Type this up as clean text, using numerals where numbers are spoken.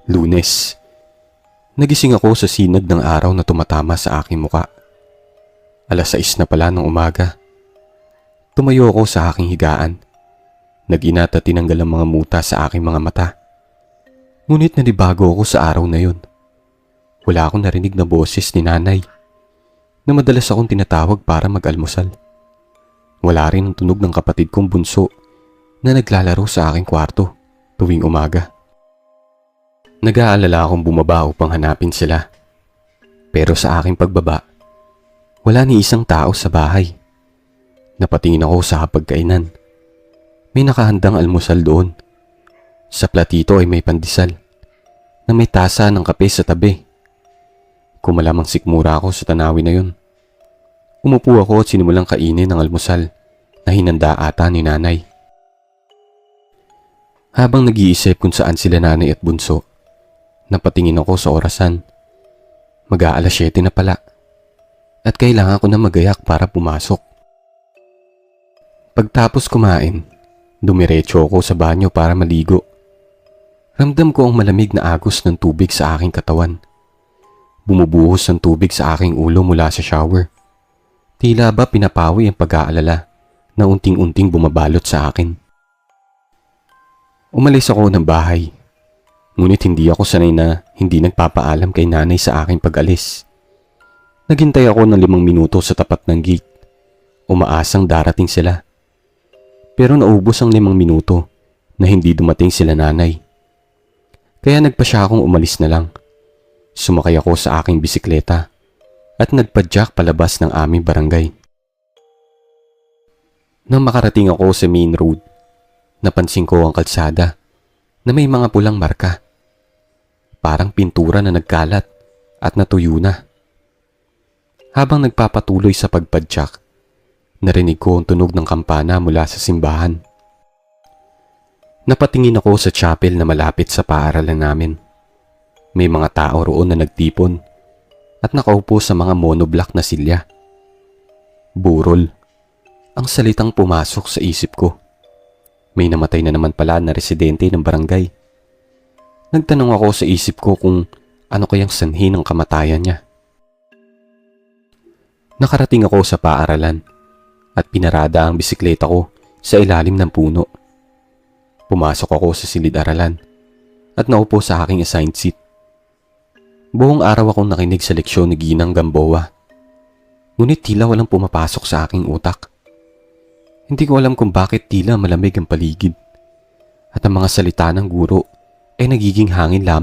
Lunes. Nagising ako sa sinag ng araw na tumatama sa aking muka. 6:00 na pala ng umaga. Tumayo ako sa aking higaan. Nag-inat at tinanggal ang mga muta sa aking mga mata. Ngunit nanibago ako sa araw na yun. Wala akong narinig na boses ni nanay na madalas akong tinatawag para mag-almusal. Wala rin ang tunog ng kapatid kong bunso na naglalaro sa aking kwarto tuwing umaga. Nag-aalala akong bumaba upang hanapin sila. Pero sa aking pagbaba, wala ni isang tao sa bahay. Napatingin ako sa hapagkainan. May nakahandang almusal doon. Sa platito ay may pandesal na may tasa ng kape sa tabi. Kumalamang sikmura ako sa tanawin na yun. Umupo ako at sinimulang kainin ang almusal na hinanda ata ni nanay. Habang nag-iisip kung saan sila nanay at bunso, napatingin ako sa orasan. Mag-aalas 7 na pala at kailangan ko na magayak para pumasok. Pagtapos kumain, dumiretso ako sa banyo para maligo. Ramdam ko ang malamig na agos ng tubig sa aking katawan. Bumubuhos ng tubig sa aking ulo mula sa shower. Tila ba pinapawi ang pag-aalala na unting-unting bumabalot sa akin. Umalis ako ng bahay. Ngunit hindi ako sanay na hindi nagpapaalam kay nanay sa aking pag-alis. Naghintay ako ng 5 minuto sa tapat ng gate. Umaasang darating sila. Pero naubos ang 5 minuto na hindi dumating sila nanay. Kaya nagpasya akong umalis na lang. Sumakay ako sa aking bisikleta at nagpadyak palabas ng aming barangay. Nang makarating ako sa main road, napansin ko ang kalsada na may mga pulang marka. Parang pintura na nagkalat at natuyo na. Habang nagpapatuloy sa pagpadyak, narinig ko ang tunog ng kampana mula sa simbahan. Napatingin ako sa chapel na malapit sa paaralan namin. May mga tao roon na nagtipon at nakaupo sa mga monoblock na silya. Burol. Ang salitang pumasok sa isip ko. May namatay na naman pala na residente ng barangay. Nagtanong ako sa isip ko kung ano kayang sanhi ng kamatayan niya. Nakarating ako sa paaralan at pinarada ang bisikleta ko sa ilalim ng puno. Pumasok ako sa silid-aralan at naupo sa aking assigned seat. Buong araw akong nakinig sa leksyon ni Ginang Gamboa. Ngunit tila walang pumapasok sa aking utak. Hindi ko alam kung bakit tila malamig ang paligid. At ang mga salita ng guro ay nagiging hangin lamang.